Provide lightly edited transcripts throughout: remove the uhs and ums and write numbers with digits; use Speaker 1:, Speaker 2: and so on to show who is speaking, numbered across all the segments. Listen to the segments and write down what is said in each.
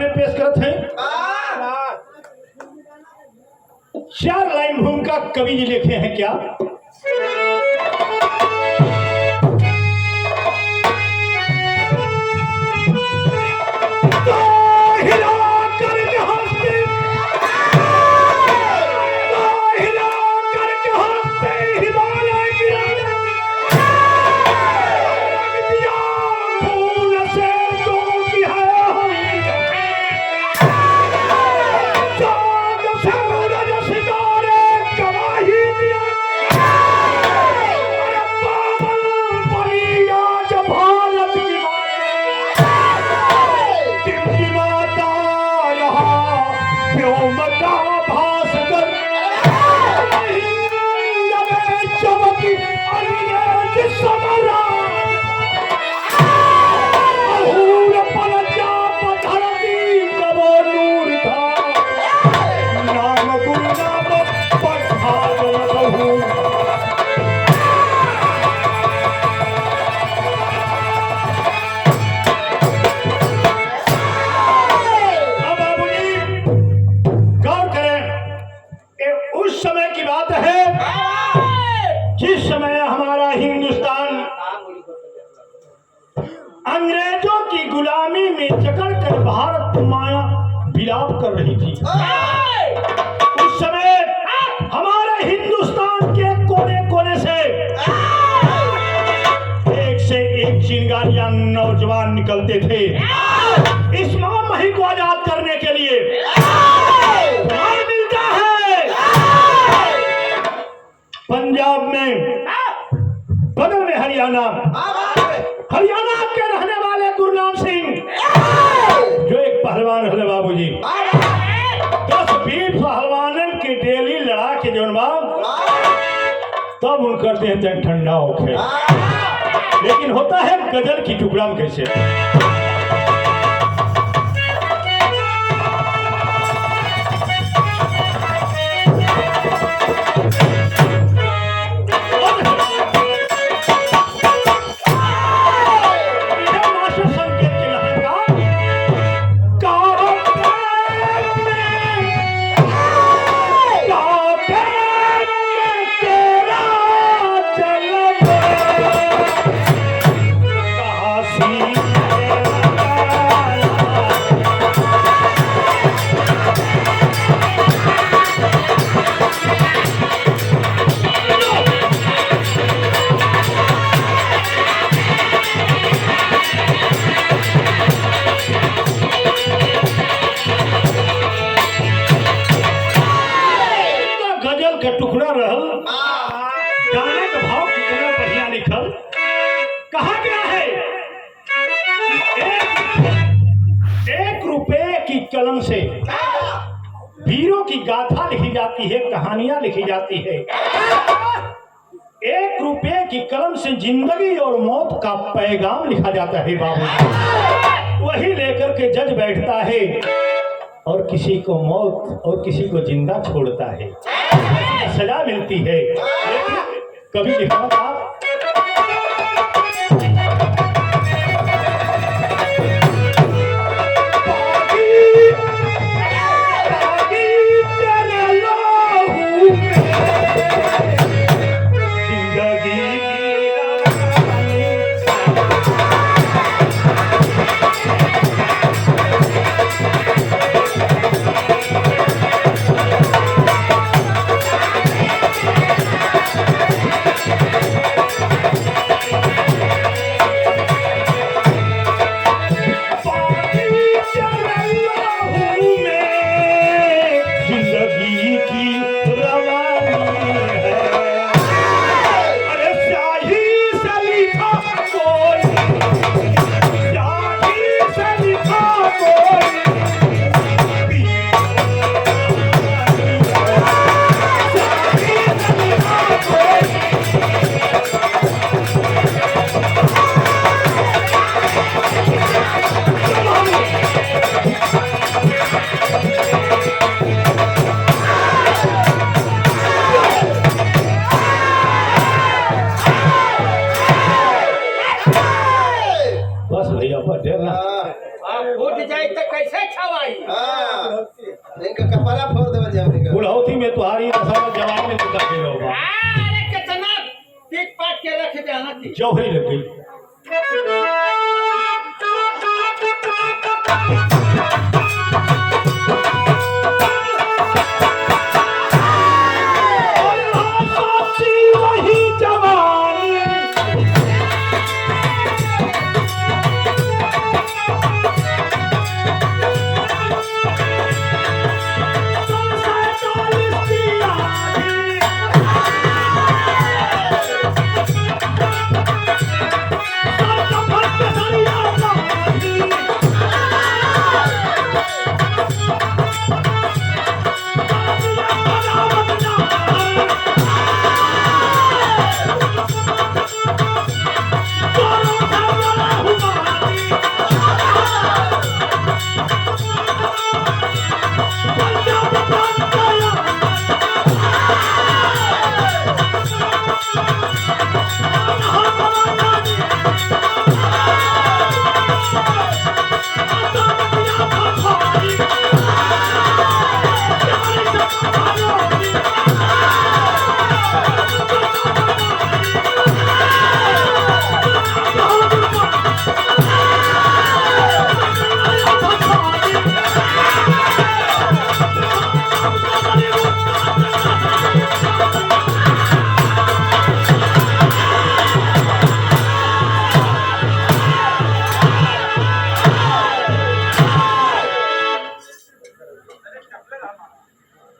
Speaker 1: सामने पेश करत हैं 4 लाइन भूमिका कवि जी लिखे हैं क्या। अंग्रेजों की गुलामी में जकड़कर भारत माया विलाप कर रही थी। उस समय हमारे हिंदुस्तान के कोने कोने से एक चिंगारियां नौजवान निकलते थे इस महामहिम को आजाद करने के लिए। मिलता है पंजाब में, बगल में हरियाणा के रहने वाले गुरनाम सिंह जो एक पहलवान है बाबूजी, 10-20 पहलवानन के डेली लड़ा के जौन तब उन करते हैं ठंडा होके। लेकिन होता है गजल की टुकड़ा में कैसे। टुकड़ा रहल गाने का भाव कितना बढ़िया लिखल। कहा गया है 1 रुपए की कलम से वीरों की गाथा लिखी जाती है, कहानियां लिखी जाती है। 1 रुपए की कलम से जिंदगी और मौत का पैगाम लिखा जाता है बाबू। वही लेकर के जज बैठता है और किसी को मौत और किसी को जिंदा छोड़ता है, सजा मिलती है। लेकिन कभी लिखा था
Speaker 2: कैसे छवाई
Speaker 3: हाँ इनका कपड़ा फोड़ देवल जाए
Speaker 1: बुढ़ौती में तुम्हारी दशा जवान में तुका के होगा
Speaker 2: अरे कितना पीट पाट के रख देना थी
Speaker 1: जौहरी लग गई वही जवानी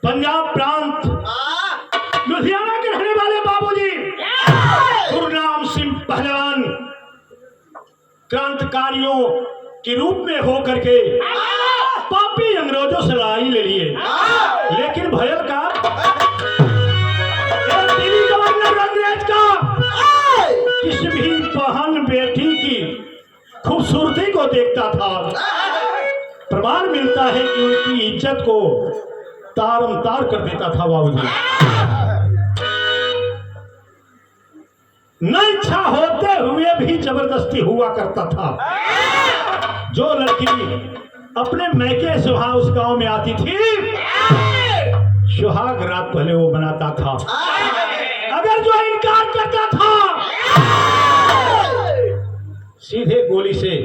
Speaker 1: पंजाब प्रांत लुधियाना के रहने वाले बाबूजी गुरनाम सिंह पहलवान क्रांतिकारियों के रूप में होकर के पापी अंग्रेजों से लड़ाई ले लिए लेकिन भयल का दिल्ली गवर्नर अंग्रेज का किसी भी बहन बेटी की खूबसूरती को देखता था प्रमाण मिलता है कि उनकी इज्जत को तारम तार कर देता था बाबूजी न इच्छा होते हुए भी जबरदस्ती हुआ करता था जो लड़की अपने मैके सुहाग उस गांव में आती थी सुहाग रात पहले वो बनाता था अगर जो इनकार करता था सीधे गोली से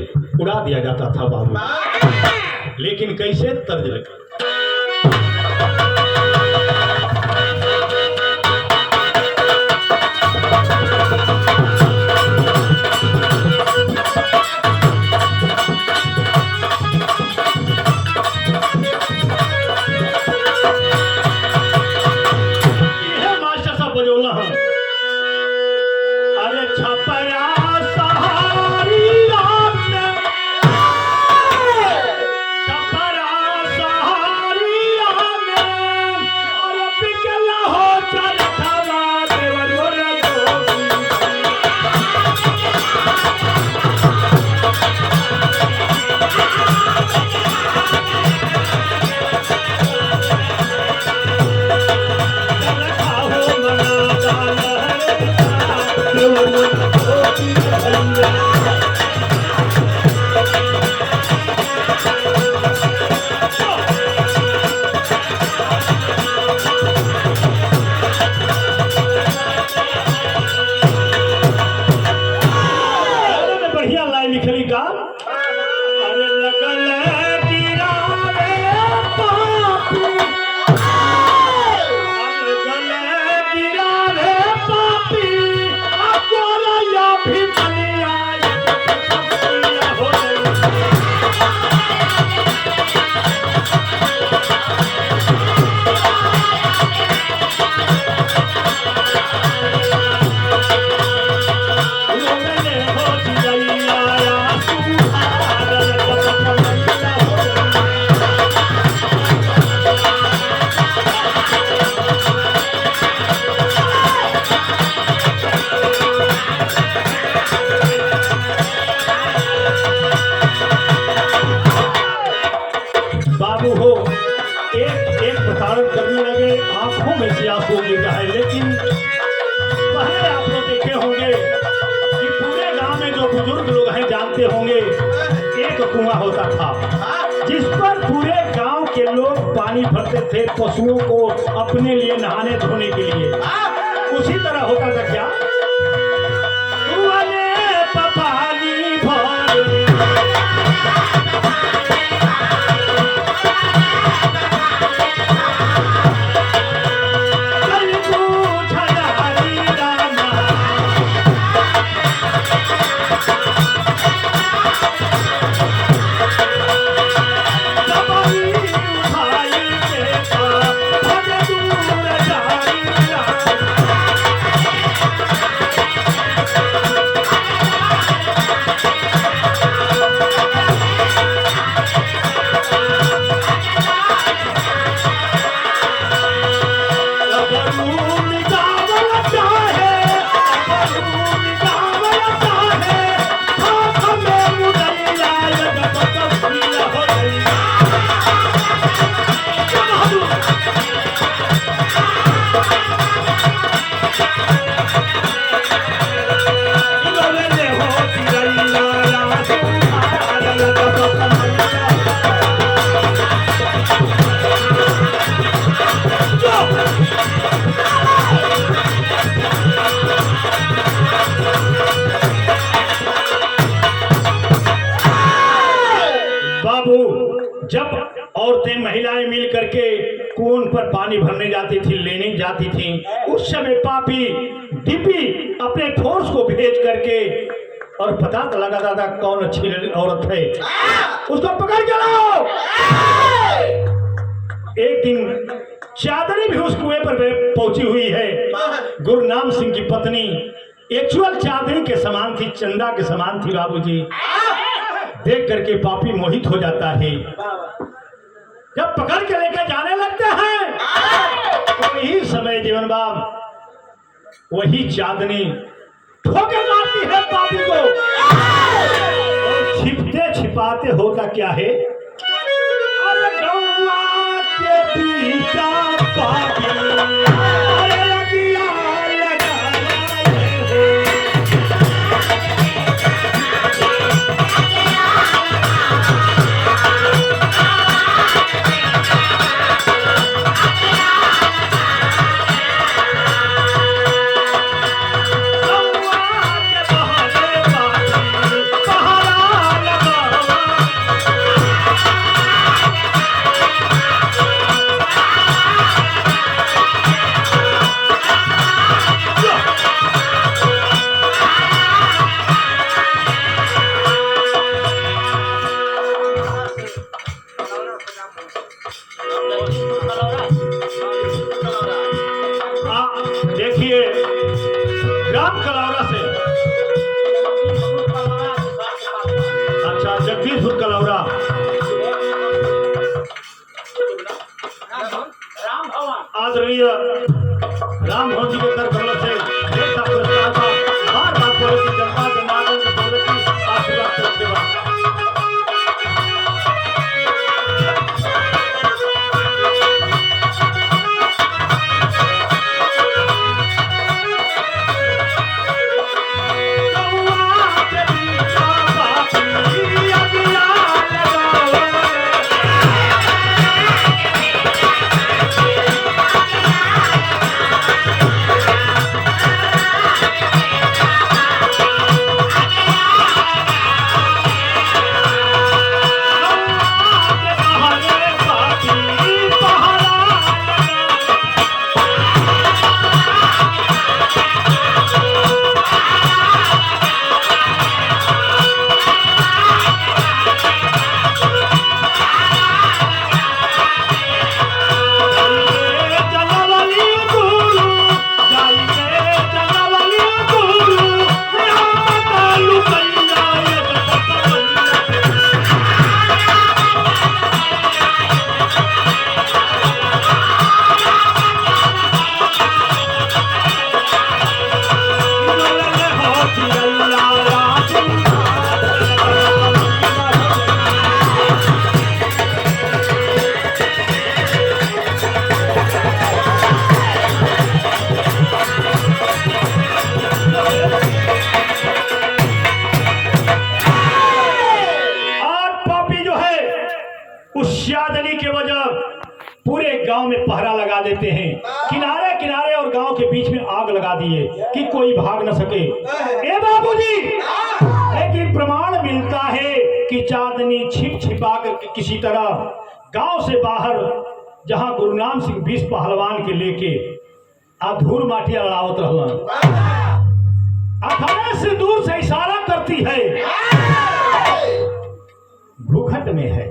Speaker 1: उड़ा दिया जाता था बाबू लेकिन कैसे तर्ज लगे अरे छपरा सहारिया में छपरा सहारिया पानी भरते थे पशुओं को अपने लिए नहाने धोने के लिए, उसी तरह होता था क्या? कुआने पे पानी भरे जब औरतें महिलाएं मिल करके कुओं पर पानी भरने जाती थी, लेने जाती थी, उस समय पापी डिपी अपने फोर्स को भेज करके और पता लगाता था कौन अच्छी औरत है, उसको पकड़ के लाओ। एक दिन चादरी भी उस कुएं पर पहुंची हुई है। गुरनाम सिंह की पत्नी एक्चुअल चादरी के समान थी, चंदा के समान थी। बाबूजी देख करके पापी मोहित हो जाता है। जब पकड़ के लेकर जाने लगते हैं वही समय जीवन बाब वही चांदनी ठोकर मारती है पापी को, और छिपते छिपाते होता क्या है? अरे गौवा के पीछा पापी, अरे लगिया देखिए ग्राम कलौरा से, अच्छा जगदीशपुर कलौरा, आदरणीय राम भवन जी के कर कमल से ऐसा पुरस्कार का बार बार बोले कि जनता के नागरिक की दौलत की आशीर्वाद से सेवा। पूरे गांव में पहरा लगा देते हैं, किनारे किनारे और गांव के बीच में आग लगा दिए कि कोई भाग न सके। ए बाबूजी, लेकिन प्रमाण मिलता है कि चांदनी छिप छिपा कर किसी तरह गांव से बाहर, जहां गुरुनाम सिंह 20 पहलवान के लेके अधूर माटिया लड़ावत रहलन, अखाड़े से दूर से इशारा करती है, भूखट में है।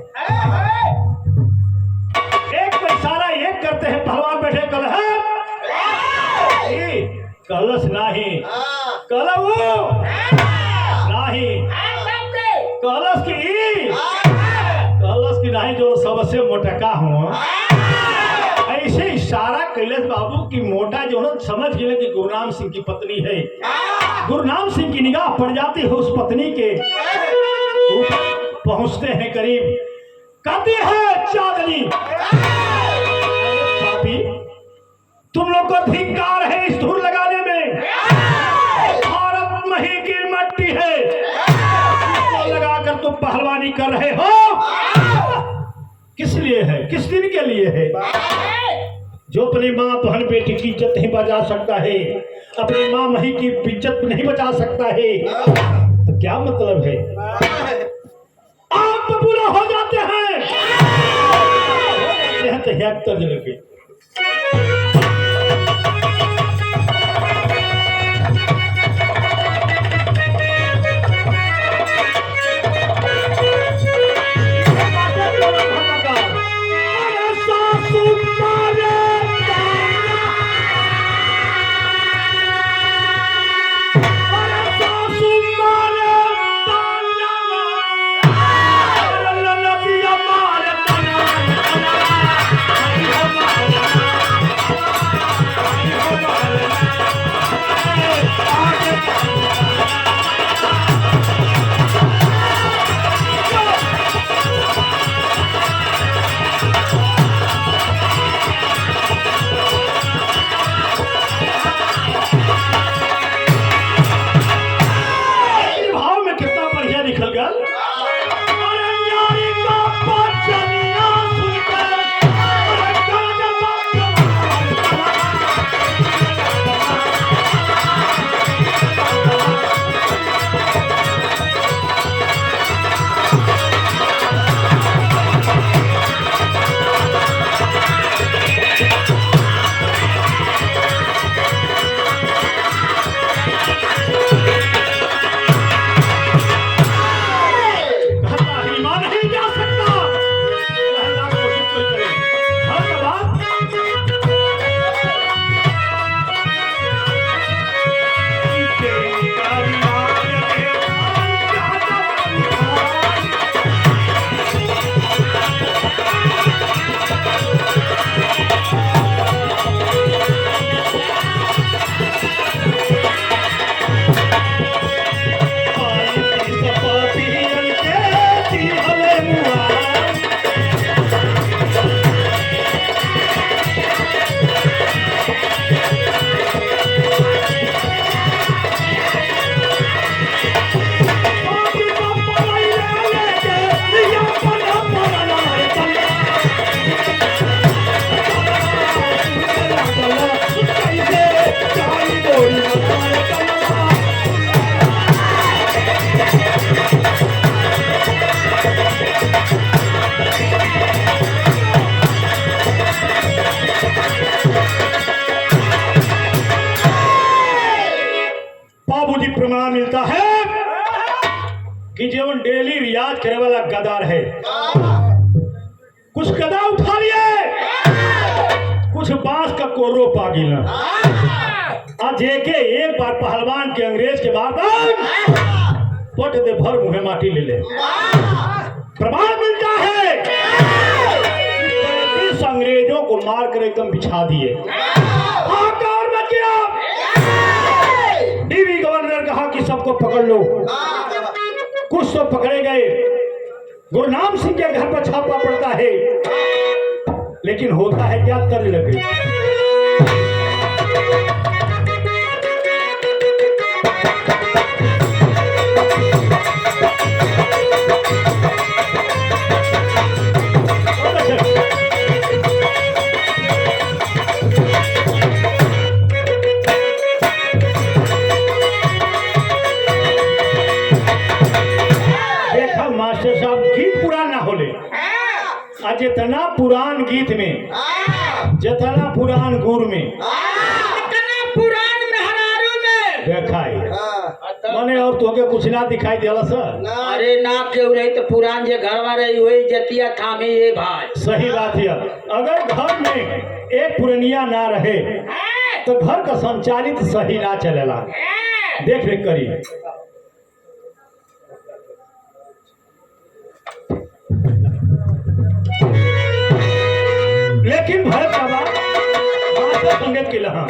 Speaker 1: एक को इशारा एक करते हैं, पहलवान बैठे कल है कलश नहीं, कलऊ नहीं, कलश की नहीं, जो सबसे मोटका हूँ। ऐसे इशारा कैलाश बाबू की मोटा जो है समझ गए कि गुरुनाम सिंह की पत्नी है। गुरुनाम सिंह की निगाह पड़ जाती है उस पत्नी के ऊपर, पहुंचते हैं करीब, कहती है चांदनी, पापी तुम लोग को धिक्कार है इस धूल लगाने में, भारत मही की मट्टी है, इसको लगाकर तुम पहलवानी कर रहे हो, किस लिए है, किस दिन के लिए है? जो अपनी माँ बहन बेटी की इज्जत नहीं बचा सकता है, अपनी माँ मही की इज्जत नहीं बचा सकता है, तो क्या मतलब है? आप बुरा हो जाते हैं तो एक तर्ज लगे। प्रमाण मिलता है कि जीवन डेली रियाज करे वाला गदार है, कुछ गदा उठा लिए, कुछ बांस का कोर्रो पागिल आज जेके एक बार पहलवान के अंग्रेज के बाद पट दे भर मुहे माटी ले ले। प्रमाण मिलता है 35 अंग्रेजों को मार कर एकदम बिछा दिए। आकार मच गया। डीवी गवर्नर कहा कि सबको पकड़ लो, कुछ तो पकड़े गए। गुरुनाम सिंह के घर पर छापा पड़ता है, लेकिन होता है क्या, तर्ज लगे। पुराण गीत में, जतना पुराण गुर में
Speaker 2: इतना पुरान मेहरारू में
Speaker 1: देखा है मने और तोके कुछ ना दिखाई देला सर।
Speaker 2: अरे ना क्यों रही तो पुरान जे घरवा रही वही जतिया थामे ये भाई।
Speaker 1: सही बात है। अगर घर में एक पुरनिया ना रहे तो घर का संचालित सही ना चलेला। देख रेख करी। लेकिन भरत बाबा संगत के लहा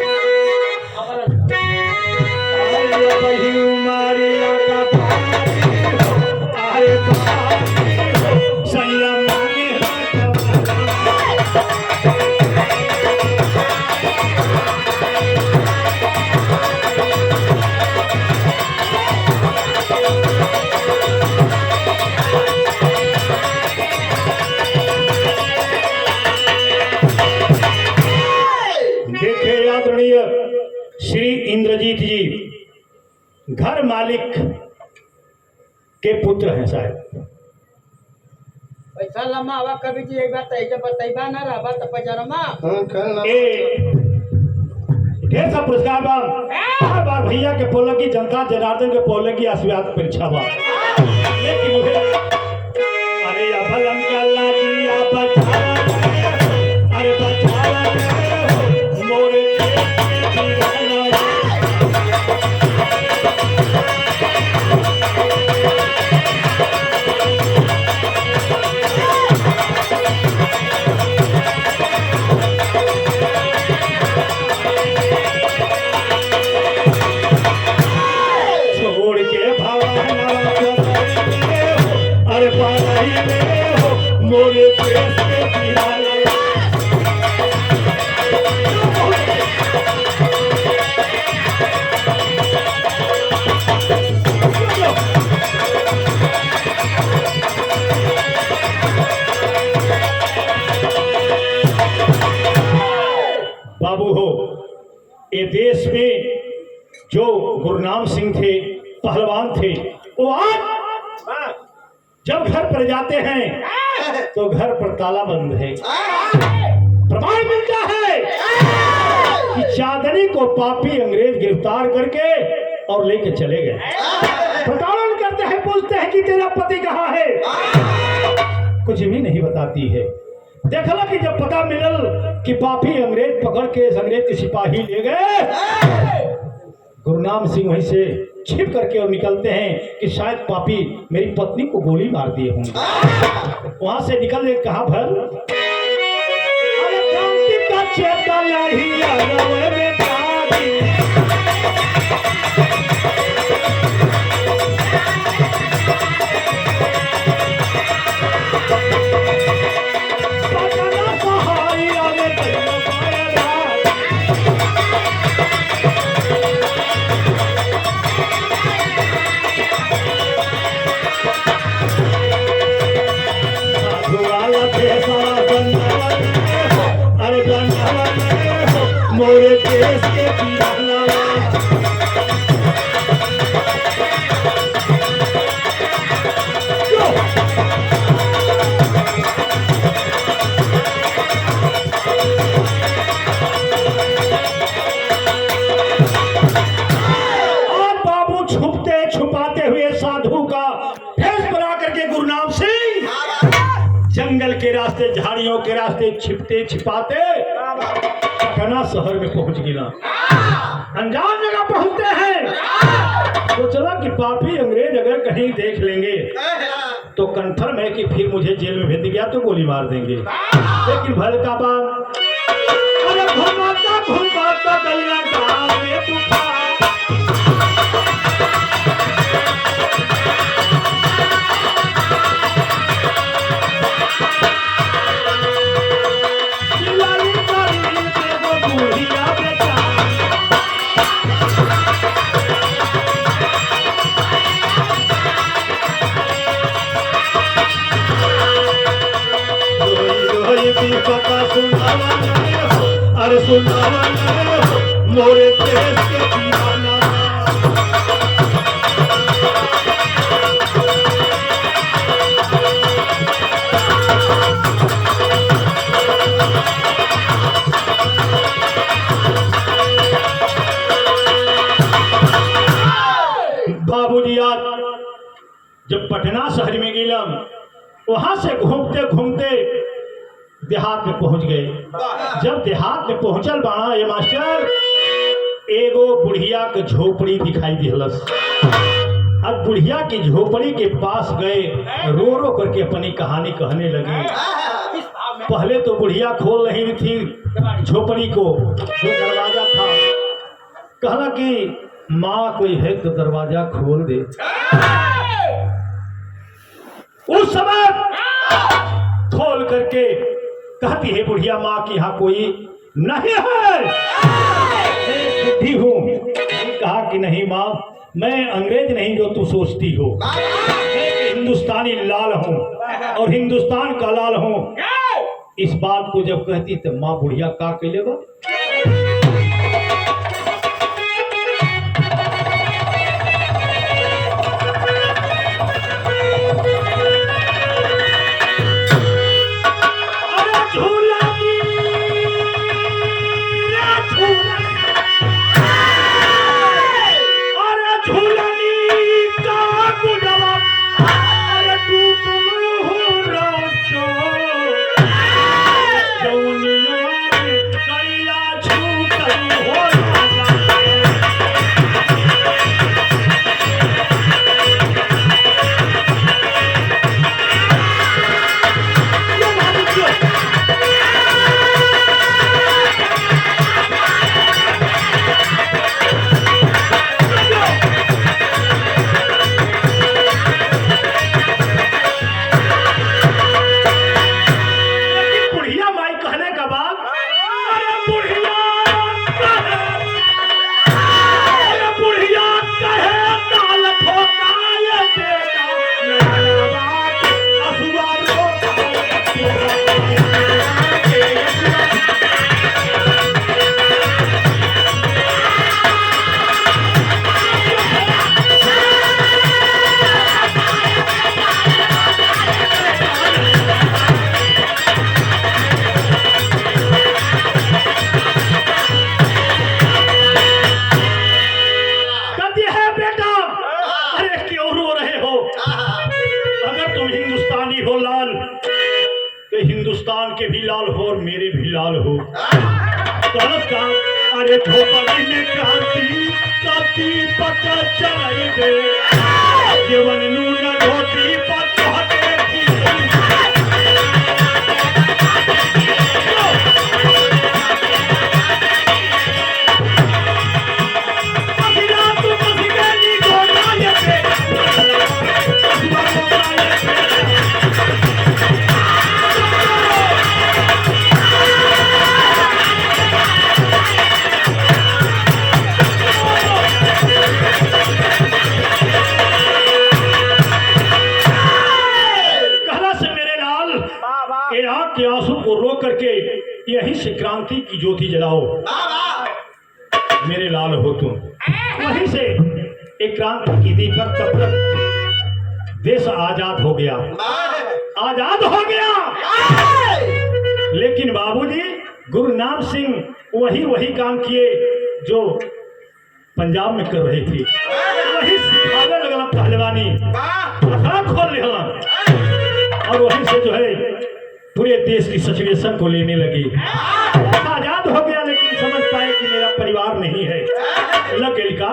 Speaker 1: श्री इंद्रजीत जी घर मालिक के पुत्र हैं साहब।
Speaker 2: पैसा लम्बा हवा कभी जी एक बात ऐसे बताइबा ना रहा तो पजरमा
Speaker 1: ढेर सा पुरस्कार बा। हर बार भैया के पोल की जनता जनार्दन के पोल की आशीर्वाद परीक्षा बा। लेकिन मुझे अरे अभलम का लाजिया बचा अरे बचा मोरे बाबू हो। ये देश में जो गुरनाम सिंह थे, पहलवान थे, वो आज जब घर पर जाते हैं तो घर पर ताला बंद है। प्रमाण मिलता है कि चांदनी को पापी अंग्रेज गिरफ्तार करके और लेके चले गए। प्रताड़न करते हैं, पूछते हैं कि तेरा पति कहाँ है, कुछ भी नहीं बताती है। देखला कि जब पता मिलल कि पापी अंग्रेज पकड़ के अंग्रेज के सिपाही ले गए, गुरनाम सिंह वहीं से छिप करके और निकलते हैं कि शायद पापी मेरी पत्नी को गोली मार दिए होंगे। वहां से निकल गए कहाँ भर अरे क्रांति का चेता नहीं आवे में मोरे देश के दीवाना और बाबू छुपते छुपाते हुए साधु का भेष बना करके गुरनाम सिंह जंगल के रास्ते, झाड़ियों के रास्ते छिपते छिपाते पटना शहर में पहुंच गया। अनजान जगह पहुंचते हैं तो चला कि पापी अंग्रेज अगर कहीं देख लेंगे तो कंफर्म है कि फिर मुझे जेल में भेज दिया तो गोली मार देंगे। लेकिन भल का बात अरे घुमाता गैया गाँव में तूफान अरे सुनावा मोरे देश के दीवाना लगन। वहां से घूमते घूमते देहात में पहुंच गए। जब देहात में पहुंचल बाणा ये मास्टर, एगो बुढ़िया के झोपड़ी दिखाई दिलस। अब बुढ़िया की झोपड़ी के पास गए, रो रो करके अपनी कहानी कहने लगी। पहले तो बुढ़िया खोल रही थी झोपड़ी को, जो दरवाजा था। कहला कि माँ कोई है तो दरवाजा खोल दे। उस समय खोल करके कहती है बुढ़िया माँ कि यहाँ कोई नहीं है, मैं बुद्धि हूँ। कहा कि नहीं माँ, मैं अंग्रेज नहीं जो तू सोचती हो, मैं हिंदुस्तानी लाल हूँ और हिंदुस्तान का लाल हूँ। इस बात को जब कहती तो माँ बुढ़िया का कहेगा, हिंदुस्तान के भी लाल हो और मेरे भी लाल हो। अरे झोपड़ी में क्रांति पता चलाई दे, जीवन नून धोती पर के आंसू को रोक करके यही से क्रांति की ज्योति जलाओ। मेरे लाल हो तुम, वहीं से एक क्रांति की दीपक तब देश आजाद हो गया, आजाद हो गया। लेकिन बाबूजी गुरु नाम सिंह वही काम किए जो पंजाब में कर रहे थे। वही सिखाने लगला पहलवानी, अखाड़ा खोल लिया और वहीं से जो है पूरे देश की सिचुएशन को लेने लगी। आजाद हो गया लेकिन समझ पाए कि मेरा परिवार नहीं है। लगे का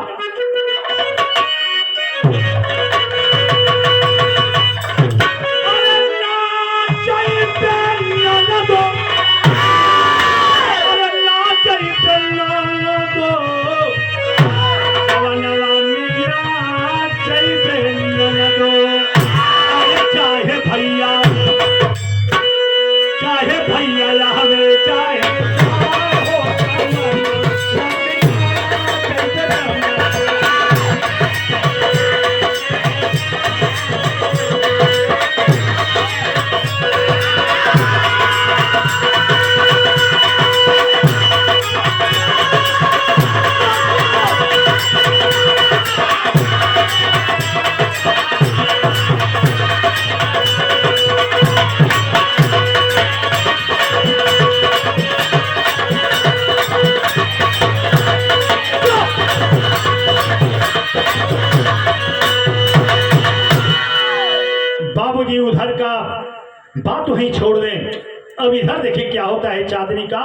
Speaker 1: इधर देखिए क्या होता है चांदनी का।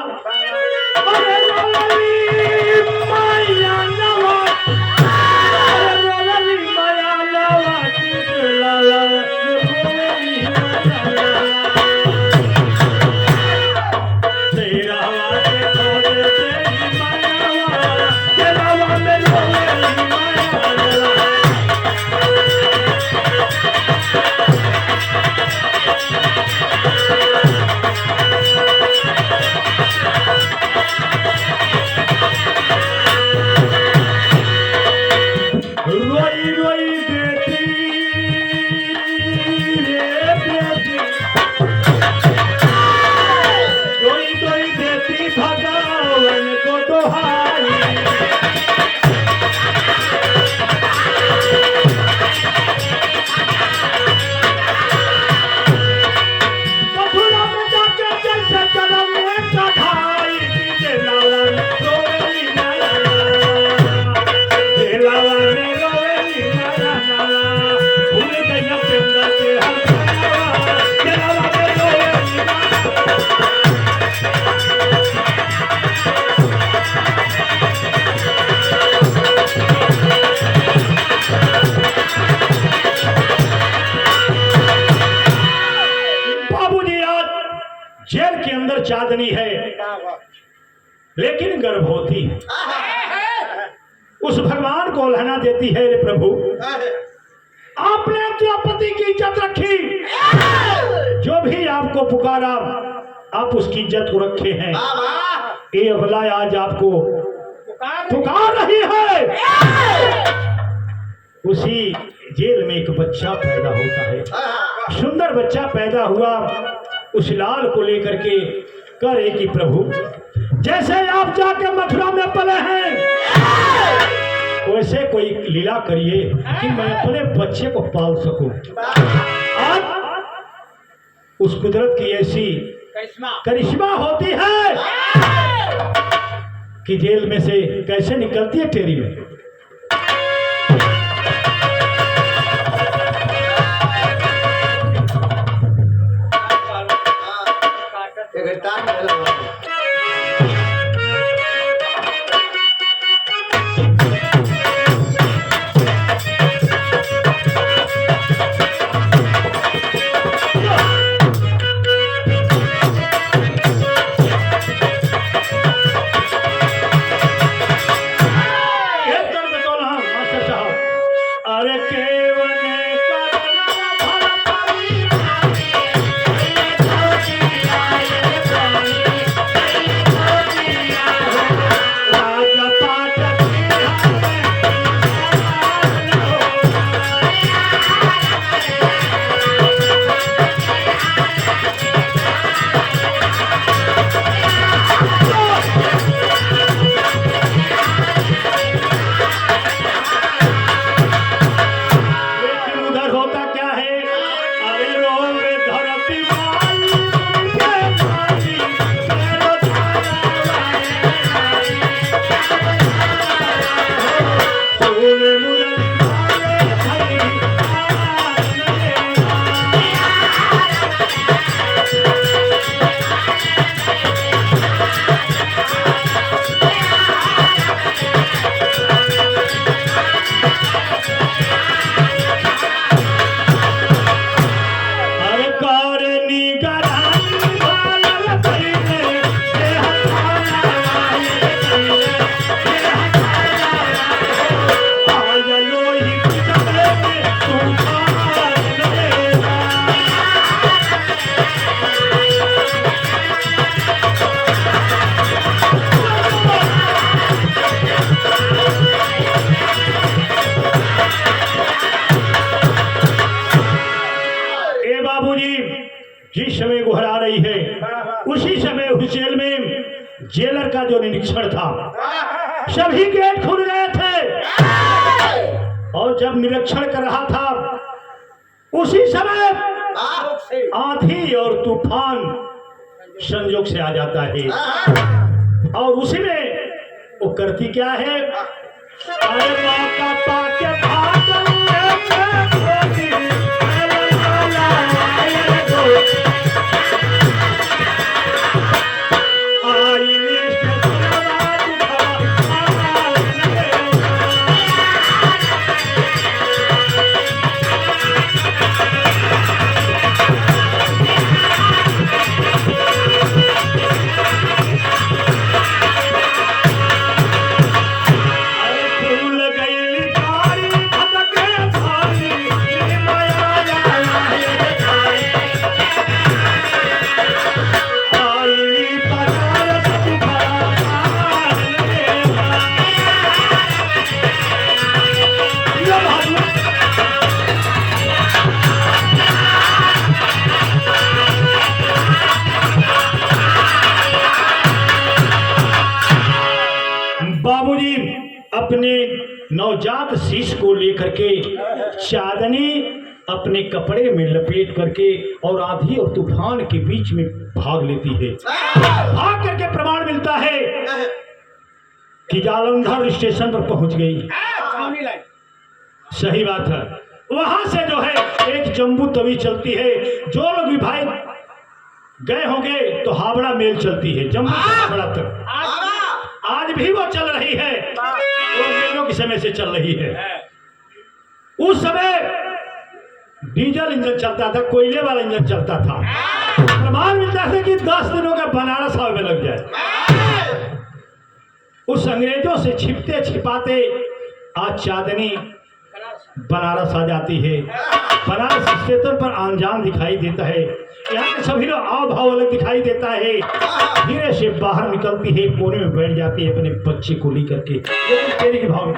Speaker 1: अरे रोलली माया नवा, अरे रोलली माया नवा, लाला रोलली माया नवा। तेरा वादे खोदे तेरी माया, तेरा वादे रोलली माया नवा। रोई रोई बेटी रे बेटी, रोई रोई बेटी भगवान को दोहाई। मथुरा में जाके जैसे जन्म में कढ़ाई, लाला रोई माया लाला ने रोई माया लाला, भूल गई प्रेम के हर लाला ने रोई माया। बाबूजी आज जेल के अंदर चांदनी है, लेकिन गर्भवती है। उस भगवान को लहना देती है, रे प्रभु आपने द्रौपदी की इज्जत रखी, जो भी आपको पुकारा आप उसकी इज्जत को रखे हैं। ये अबला आज आपको पुकार रही है। उसी जेल में एक बच्चा पैदा होता है, सुंदर बच्चा पैदा हुआ। उस लाल को लेकर के करे कि प्रभु जैसे आप जाके मथुरा में पले हैं, वैसे कोई लीला करिए कि मैं अपने बच्चे को पाल सकूं। आज उस कुदरत की ऐसी करिश्मा होती है कि जेल में से कैसे निकलती है टेरी में। अरे केवने जिस समय गुहरा रही है उसी समय उस जेल में जेलर का जो निरीक्षण था, सभी गेट खुल गए थे और जब निरीक्षण कर रहा था उसी समय आंधी और तूफान संयोग से आ जाता है और उसी में वो करती क्या है, अरे माता पाके भागल अपने नवजात शिशु को लेकर के चांदनी अपने कपड़े में लपेट करके और आंधी और तूफान के बीच में भाग लेती है। भाग करके प्रमाण मिलता है कि जालंधर स्टेशन पर पहुंच गई। सही बात है। वहां से जो है एक जम्बू तवी चलती है। जो लोग भी भाई गए होंगे तो हावड़ा मेल चलती है जम्मू से हावड़ा तक। आज भी वो चल रही है, वो मेलों के समय से चल रही है। उस समय डीजल इंजन चलता था, कोयले वाला इंजन चलता था। प्रमाण मिलता है कि 10 दिनों का बनारस हवा में लग जाए। उस अंग्रेजों से छिपते छिपाते आज चांदनी बनारस आ जाती है। बनारस स्टेशन पर आंजान दिखाई देता है। यहाँ के सभी लोग आव भाव अलग दिखाई देता है। धीरे से बाहर निकलती है, कोने में बैठ जाती है अपने बच्चे को लेकर के। तेरे के भाव में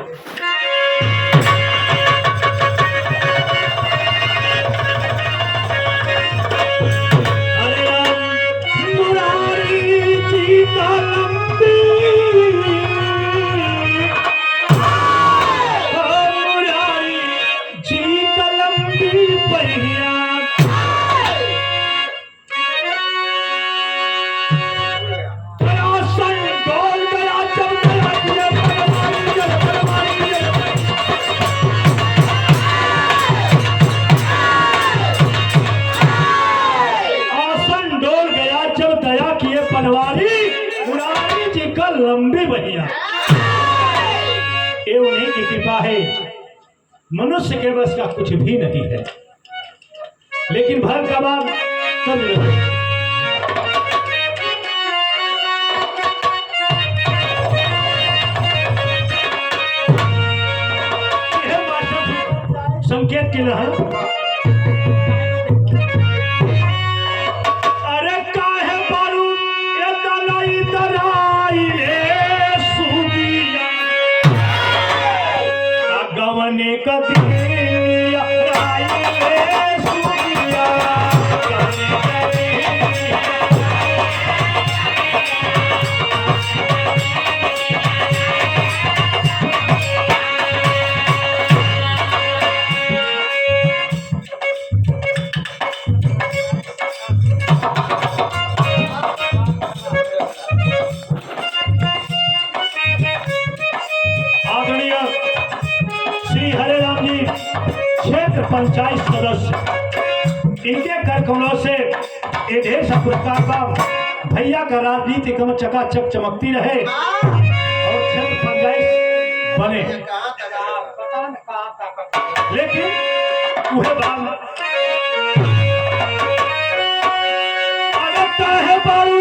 Speaker 1: लंबी बहिया। ये उन्हीं की कृपा है, मनुष्य के बस का कुछ भी नहीं है। लेकिन भर का बात कब संकेत के लिए पंचायत सदस्य इनके कर कमलों से ये ढेर सा पुरस्कार का भैया का राजनीति कम चकाचक चमकती रहे और क्षेत्र पंचायत बने। लेकिन वह बात है बारू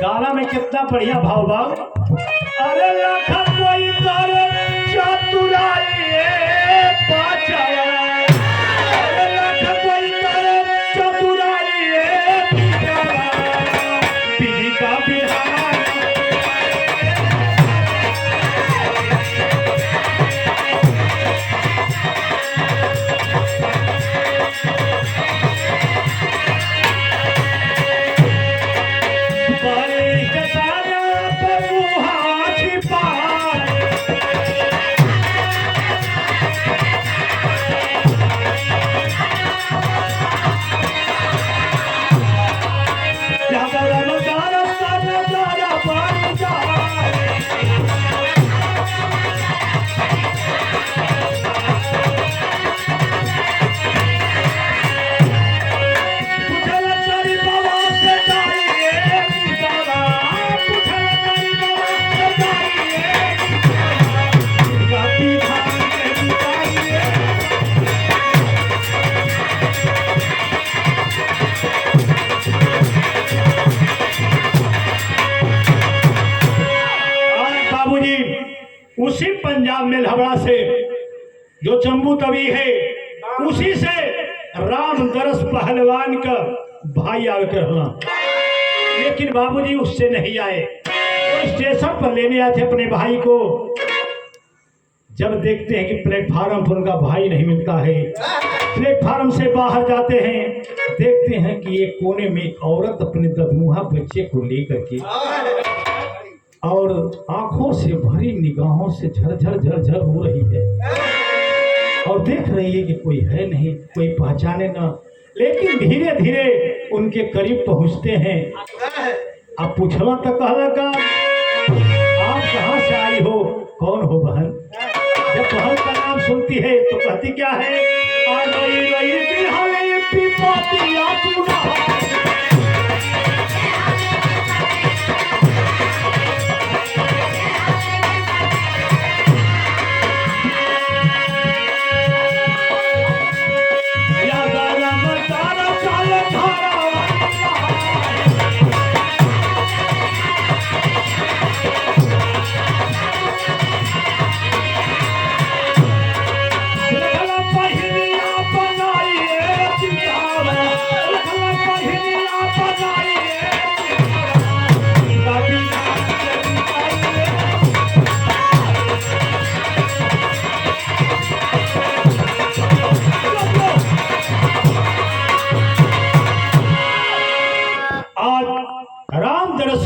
Speaker 1: गाना में कितना बढ़िया भाव भाव। अरे लाखा कोई करे चतुराई पाचाया, अरे लाखा कोई करे चतुराई पीढ़ी का बिहार। उसी पंजाब में हवड़ा से जो जम्बू तवी है, उसी से रामदरस पहलवान का भाई आवे कर लेकिन बाबूजी उससे नहीं आए। वो स्टेशन पर लेने आए थे अपने भाई को। जब देखते हैं कि प्लेटफार्म पर उनका भाई नहीं मिलता है, प्लेटफार्म से बाहर जाते हैं, देखते हैं कि एक कोने में एक औरत अपने दधमुहा बच्चे को लेकर के और आंखों से भरी निगाहों से झरझर झरझर हो रही है और देख रही है कि कोई है नहीं, कोई पहचाने ना। लेकिन धीरे धीरे उनके करीब पहुंचते हैं। आप पूछला तो कहला का आप कहाँ से आई हो, कौन हो बहन? जब बहन का नाम सुनती है तो कहती क्या है, आ गई रही बिहाली पिपातिया चूड़ा।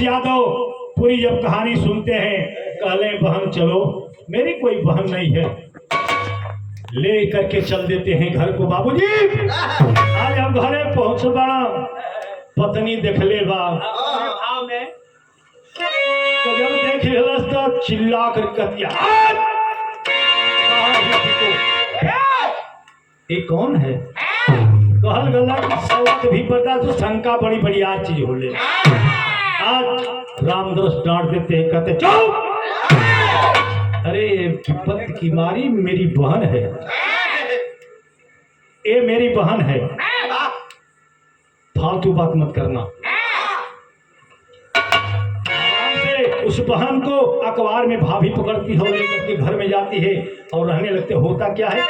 Speaker 1: यादव पूरी जब कहानी सुनते हैं, कहले बहन चलो, मेरी कोई बहन नहीं है, ले करके चल देते हैं घर को। बाबूजी आज हम घरे पहुंच बड़ा, पत्नी देख ले बा तो जब देख तो चिल्ला कर कहतिया ये कौन है? कहल गला कि सौत भी पता तो शंका बड़ी बड़ी आज चीज हो ले। आज रामदास डांट देते हैं, कहते चुप, अरे विपत्ति की मारी मेरी बहन है, ये मेरी बहन है, फालतू बात मत करना। उस बहन को अखबार में भाभी पकड़ती हो, लेकर के घर में जाती है और रहने लगते। होता क्या है,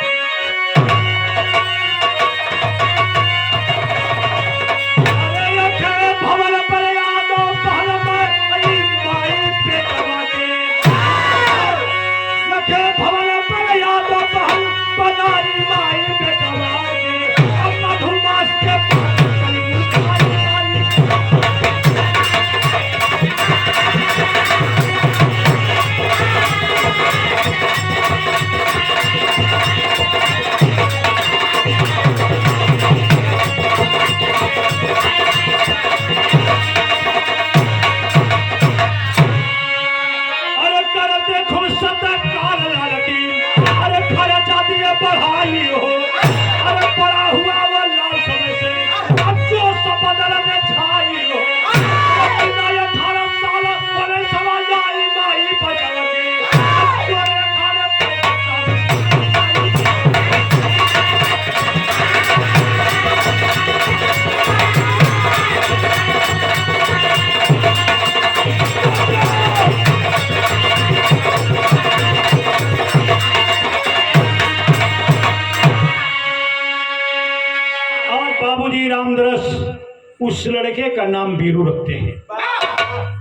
Speaker 1: उस लड़के का नाम वीरू रखते हैं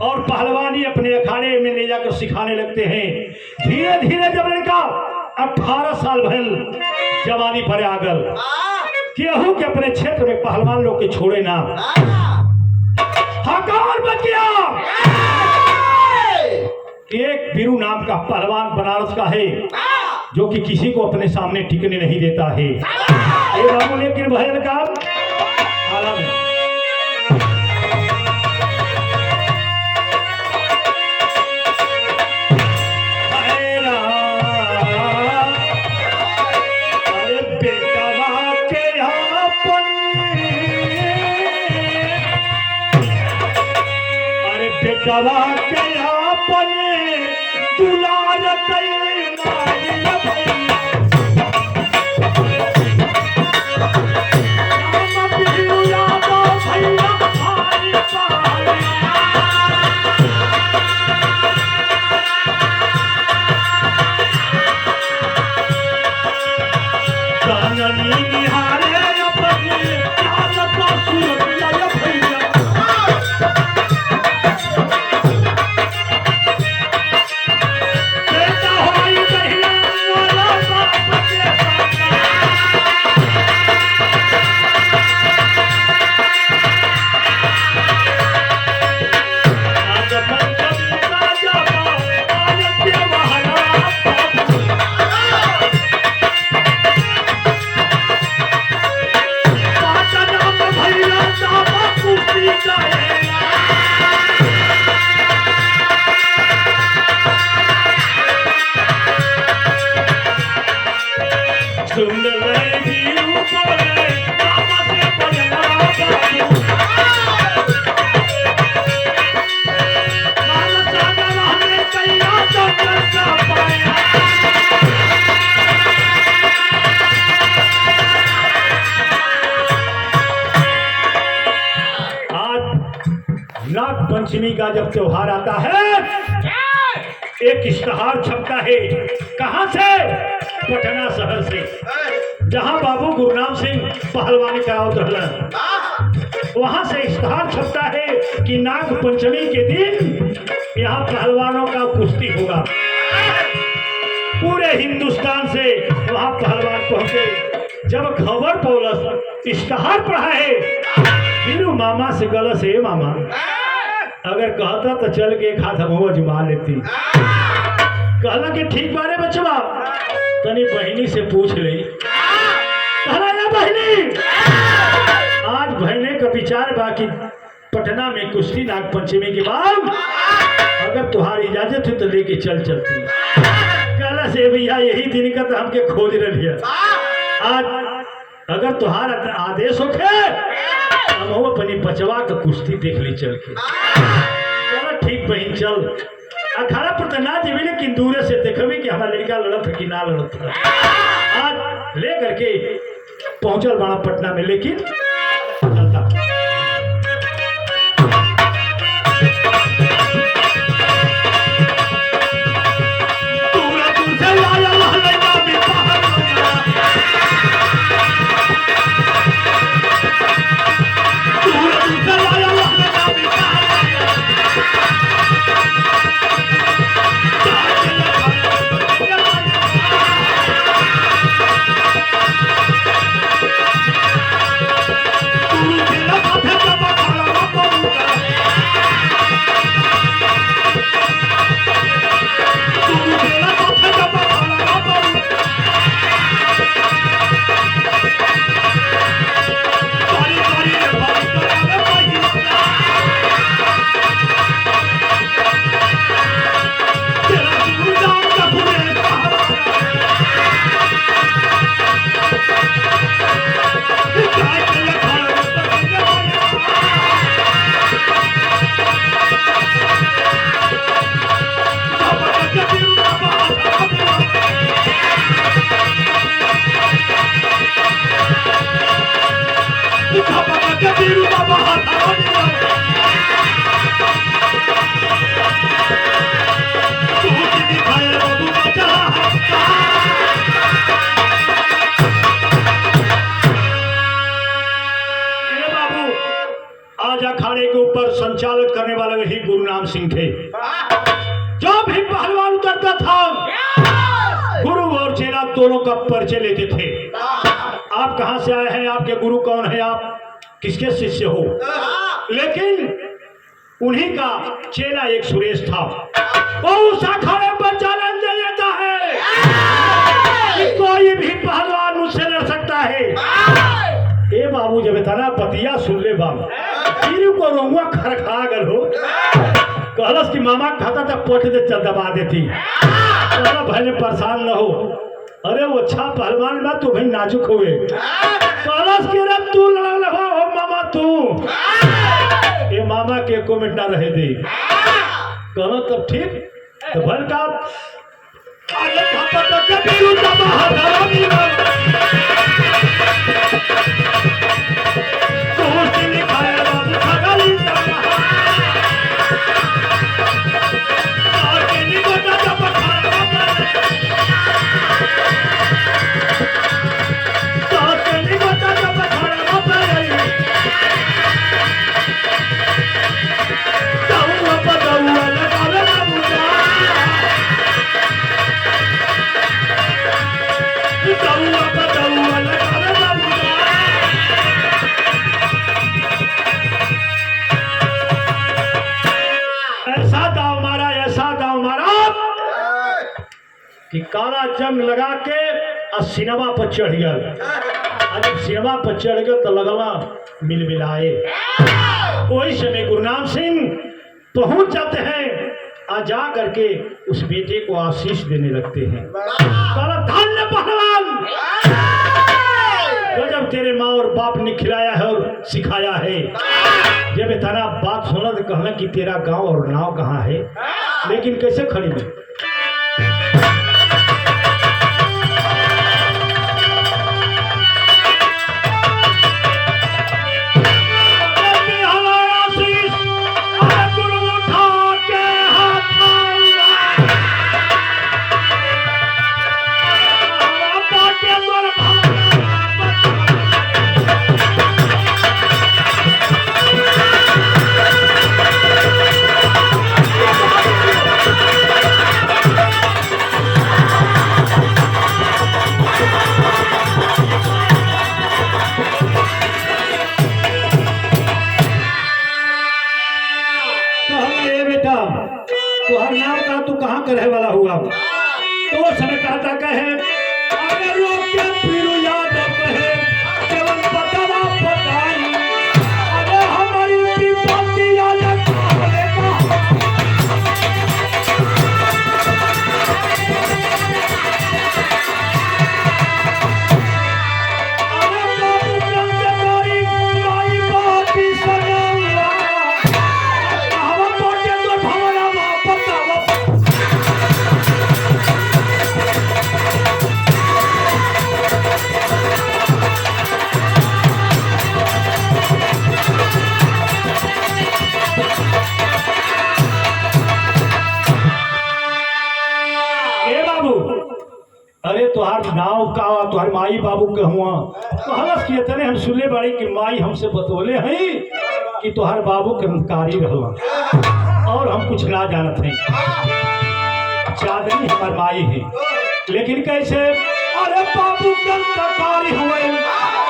Speaker 1: और पहलवानी अपने अखाड़े में ले जाकर सिखाने लगते हैं। धीरे धीरे जब लड़का 18 साल भर जवानी पर आगल, केहू के अपने क्षेत्र में पहलवान लोग के छोड़े ना, हकार बच गया। एक वीरू नाम का पहलवान बनारस का है जो कि किसी को अपने सामने टिकने नहीं देता है। ये बाबू लेकिन भजन का आलम है। गवा के अपने दुलार निहारे नाग पंचमी का जब त्योहार आता है एक इश्तहार छपता है। कहां से? पटना शहर से, जहां बाबू गुरनाम सिंह पहलवानी करावत रहलन। वहां से इश्तहार छपता है कि नाग पंचमी के दिन यहाँ पहलवानों का कुश्ती होगा। पूरे हिंदुस्तान से वहां पहलवान पहुंचे। जब खबर पौलस इश्तहार पढ़ा है, वीरू मामा से गलस है मामा, अगर कहता तो चल के एक हाथ हम अजमा लेती। कहला कि ठीक बारे बचवा, तनी बहनी से पूछ ले। कहला या बहनी, आज बहने का विचार बाकी पटना में कुश्ती नाग पंचमी के बाद, अगर तुम्हारी इजाजत है तो लेके चलती। कहला से भैया यही दिन का तो हमके खोज रही है। आज अगर तुम्हारा आदेश होखे हम अपनी बचवा का कुश्ती देख ली चल के। कहला ठीक बहन चल। अखाड़ा पर तो ना जीवी, लेकिन दूर से देखबी कि हमारा लड़का लड़त है कि ना लड़त है। आज ले करके पहुंचल बाड़ा पटना में, लेकिन चलता संचालित करने वाले वही गुरनाम सिंह थे। जो भी पहलवान उतरता था, गुरु और चेला दोनों का परिचय लेते थे। आप कहां से आए हैं, आपके गुरु कौन है, आप किसके शिष्य हो। लेकिन उन्हीं का चेला एक सुरेश था, वो उस अखाड़े पर चैलेंज दे देता है कि कोई भी पहलवान मुझसे लड़ सकता है। ए बाबू जब इतना पतिया सुन ले बाबू, फिर को रोंगुआ खरखा गल हो। कहलस कि मामा खाता तक पोट दे चल दबा देती। कहला भाई परेशान न हो, अरे वो अच्छा पहलवान बा, तू भाई नाजुक हुए। कहलस कि रे तू लड़ल हो मामा तू। ये मामा के को मिट ना रहे दे। कहलो तब ठीक तो भर का अरे पापा तो कभी दबा धरानी कि काला जंग लगा के और सिनेमा पर चढ़ गया। जब सिनेमा पर चढ़ गया तो लगला मिल मिलाए। कोई समय गुरनाम सिंह पहुंच जाते हैं और जा करके उस बेटे को आशीष देने लगते हैं। काला धन्य पहलवान, तो जब तेरे माँ और बाप ने खिलाया है और सिखाया है। जब इतना बात सुना तो कहना कि तेरा गांव और नाव कहाँ है, लेकिन कैसे खड़ी में कहाँ का रहे वाला हुआ? तो वो समय कहता कहे अरे लोग के पीरू याद कहे केवल बतावा बताई अरे हमारी विपत्ति याद करेगा। अरे बाबू कंजकारी माई बापी सनौला हम पहुंचे तो भवरा बतावा। ए बाबू अरे तुहार नाव का तुहार माई बाबू के हुआ तो हलस किए तने हम सुनले बाड़ी कि माई हमसे बतौले हैं कि तुहार बाबू के अंधकारी रहला और हम कुछ ना जानत हैं। चांदनी हमार माई है लेकिन कैसे अरे बाबू के अंधकारी हुए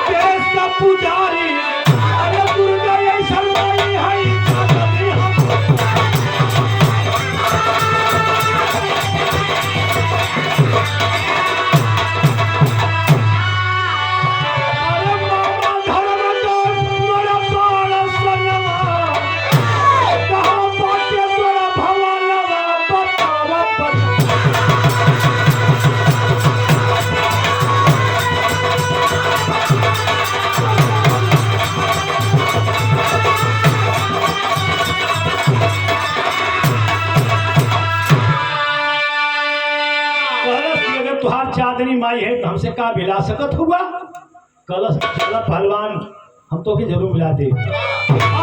Speaker 1: देश का पुजारी अरे दुर्गा ऐसा माई है चांदनी हम अरे मामा धर्म तो मोरा प्राण सनवा कहाँ बाटे तोरा भवनवा बतावा बतावा। कलश की अगर तुहार चांदनी माई है तो हमसे का मिला सकत हुआ? कलश चला पहलवान हम तो की जरूर मिला दे।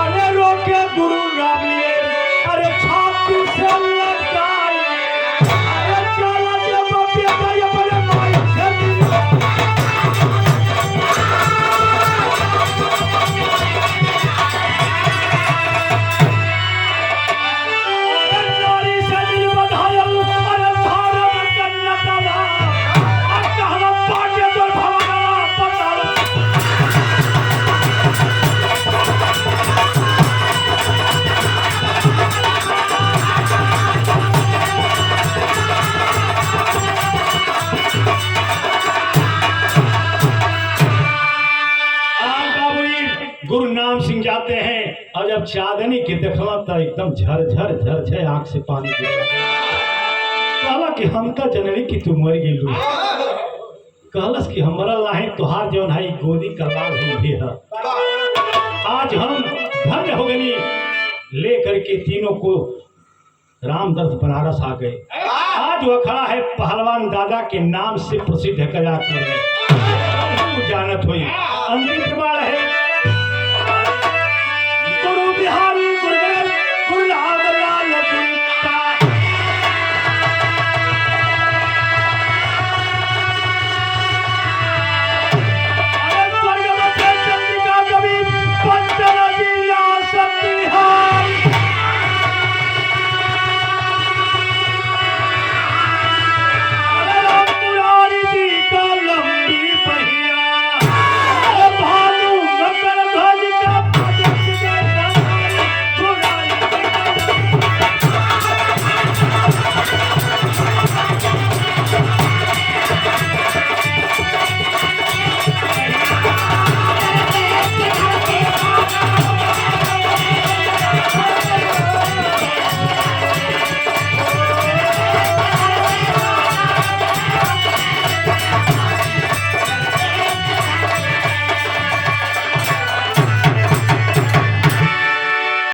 Speaker 1: अरे रोके गुरु राम लिए अरे छाती से लगाई अरे चला दे बापिया भाई अपने माई से मिला। अरे नारी से दिल बधायल अरे धारम कन्नतवा अरे कहवा बाटे तोर भवनवा बतावा। आज बाबूजी गुरु नाम सिंह जाते हैं और जब चांदनी के देखला तो एकदम झर झर आंख से पानी गिर कहला कि हम तो जननी की तू मर गेलू। कहलस कि हमारा लाहे तुहार जौन है गोदी का लाल ही है। आज हम धन्य हो गई ले करके तीनों को रामदर्श बनारस आ गए। आज वह खड़ा है पहलवान दादा के नाम से प्रसिद्ध है कजाक में जानत हुई अंतिम प्रमाण है